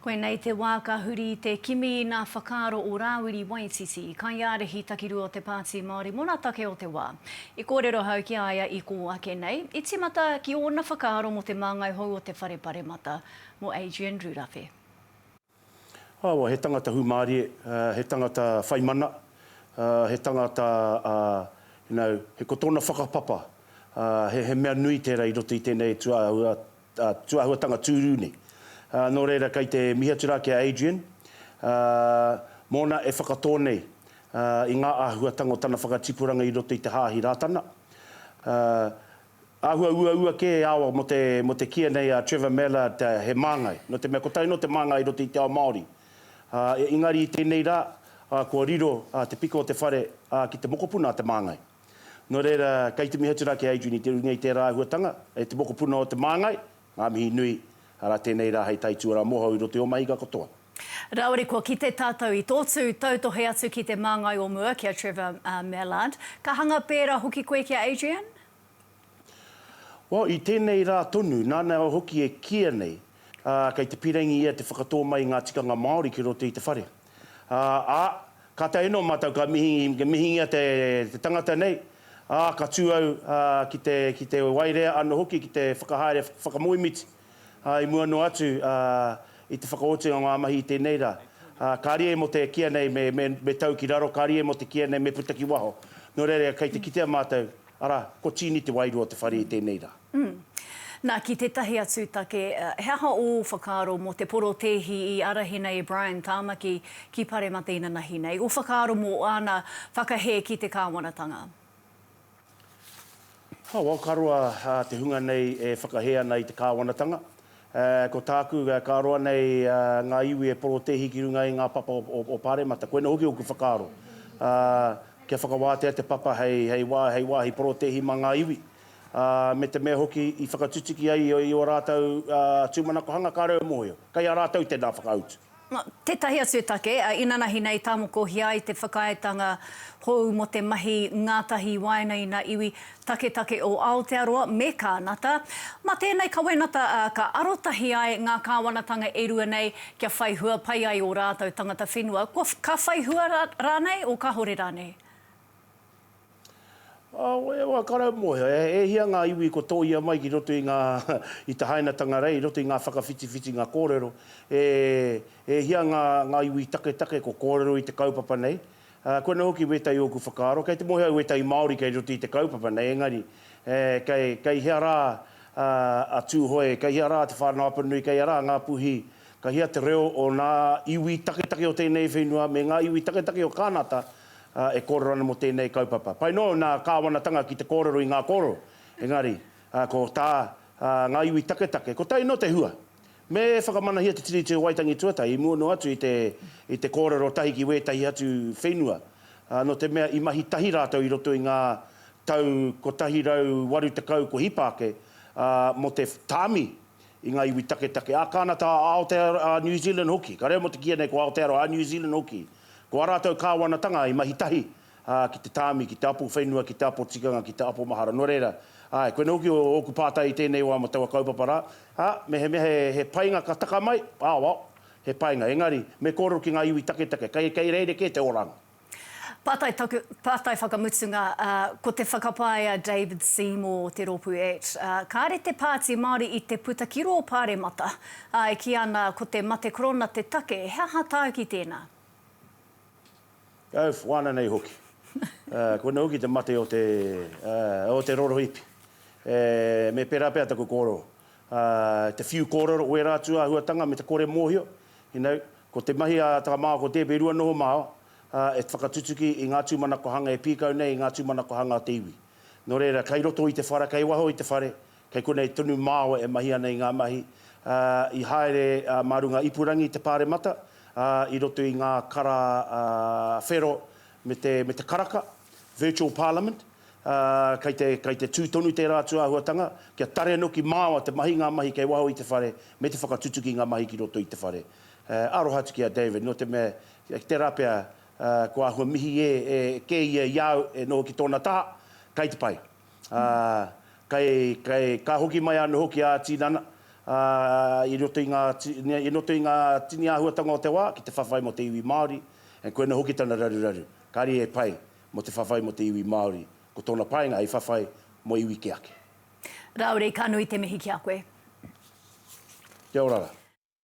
Koe nei te wā ka huri te kimi nā whakaaro o Rawiri Waititi, kai ārehi takiru o te pāti Māori mona take o te wā. I kōrero hau ki aia i ko ake nei, i timata ki ōna whakaaro mo te māngai hou o te whare mata, mo Adrian Rurawhe. He tangata humārie, he tangata whaimana, he tangata, he kotona whakapapa, he mea nui tērā i roto i tēnei tuahuatanga tūru nei. Nō reira kei te mihatura ki Adrian, mōna e whakatō nei i ngā āhuatanga o tana whakatipuranga i roto i te hāhi rātana. Āhua ua ke awa mo te kia nei a Trevor Mallard he māngai, no te mea kotai no te māngai i roto i te ao Māori. Ingari i tēnei rā, kua riro te piko o te whare ki te mokopuna a te māngai. Nō reira, kei te mihatura ki Adrian i te runga i tērā āhuatanga, e te mokopuna o te māngai, ngā mihi nui, ara tēnei rā hei taitua rā moho i roto o maiga katoa. Rawiri, kua ki te tātou i tōtu tautohe atu ki te māngai o mua kia Trevor Mallard. Ka hanga pēra hoki koe kia Adrian? I tēnei rā tonu, nāna o hoki e kia nei, kei te pirangi ia te whakatō mai ngā tikanga Māori ki roto i te whare. Ka te eno mātou ka mihingia te tangata nei, ka tūau ki te wairea anō hoki ki te whakahaere whakamoimiti. I mua no atu i te whakaotinga ngā mahi i tēnei rā. Ka rie mo te kia nei me tau ki raro, ka rie mo te kia nei me putaki waho. Nō reira, kei te kitea mātou, ara, ko tini te wairua te whare i tēnei rā. Nā, ki te tahi atu take, he aha o whakaaro mo te poro tehi i arahi nei Brian Tāmaki ki Paremata ina nahi nei. O whakaaro mo ana whakahe ki te kāwanatanga? Karua te hunga nei e whakahea nei te kāwanatanga. Ko tāku ka roa nei ngā iwi e poro tehi ki runga i ngā papa o Paremata. Koe na hoki o ku whakaaro. Kia whakawātea te papa hei wāhi poro tehi ma ngā iwi. Me te mea hoki i whakatutiki ai i o rātou tūmanako hanga ka reo mohio. Kai a rātou tēnā whakautu. Te tahi atu take, inanahi nei tāmoko hia i te whakaetanga hou mo te mahi ngātahi waina i ngā iwi take o Aotearoa me kānata. Ma tēnei kawenata ka arotahi ai ngā kāwanatanga e rua nei kia whaihua pai ai o rātou tangata whenua. Ka whaihua rānei o ka hore rānei? Ka rau mohe, e hia ngā iwi ko tōia mai ki roto i te hainatanga rei, roto i ngā whakawhiti ngā kōrero. E hia ngā iwi take ko kōrero i te kaupapa nei. Koe na hoki wetai o ku whakaaro, kei te mohe au wetai Māori kei roto i te kaupapa nei, engari. Kei hea rā a tūhoe, kei hea rā te whānaupanui, kei hea rā ngā puhi, kei hea te reo o ngā iwi take o tēnei whenua, me ngā iwi take o kānata, e kōrero ana mo tēnei kaupapa. Pai no, nā kāwanatanga ki te kōrero i ngā kōrero. Engari, ko tā ngā iwi take, ko tai no te hua. Me whakamanahia te tiri te waitangi tuatai, i mua no atu i te kōrero tahi ki wētahi atu whenua. No te mea i mahi tahi rātou i roto i ngā tau ko tahi rau waru te kau ko hipake, mo te tāmi i ngā iwi take. Kānata Aotearoa New Zealand hoki. Ka reo mo te kia nei ko Aotearoa New Zealand hoki. Ko rātou kāwanatanga i mahi tahi ki te tāmi, ki te apo whenua, ki te apo tikanga, ki te apo mahara. Nō reira, koe noki o oku pātai i tēnei wā mo taua kaupapa rā. He painga ka taka mai, he painga. Engari, me kōrero ki ngā iwi take, kei reire ke te oranga. Pātai whakamutunga, ko te whakapāia David Seymour te ropu et. Kāre te pāti Māori i te putakiro o Paremata, ki ana ko te mate korona te take, he aha tāu ki tēnā? Whāna nei hoki. Koe na hoki te mate o te rorohipi. Me pērā pēr tako kōrero. Te whiu kōrero oe rātua huatanga me te kore mōhio. Ko te mahi a takamā ko te berua noho māo, e whakatutuki i ngā tūmanako hanga e pīkau nei i ngā tūmanako hanga te iwi. Nō reira, kei roto i te whara, kei waho i te whare, kei konei tunu māo e mahi ana i ngā mahi. I haere marunga ipurangi te Paremata, i roto i ngā kara whero me te karaka, Virtual Parliament, kei te tūtonu te rātua huatanga, kia tare noki māua te mahi ngā mahi kei waho i te whare, me te whakatutuki ngā mahi ki roto i te whare. Arohatu ki a David, no te mea, te rapea, kua hua mihi ke ia iau e noho ki tōna taha, kei te pai. Ka hoki mai anu hoki a tinana, I roto i ngā tini āhuatanga o te wā, ki te whawhai mo te iwi Māori, e koe na hoki tana raru. Kari e pai mo te whawhai mo te iwi Māori, ko tōna painga e whawhai mo iwi ke ake. Rawiri, ka nui te mihi ki a koe. Kia ora.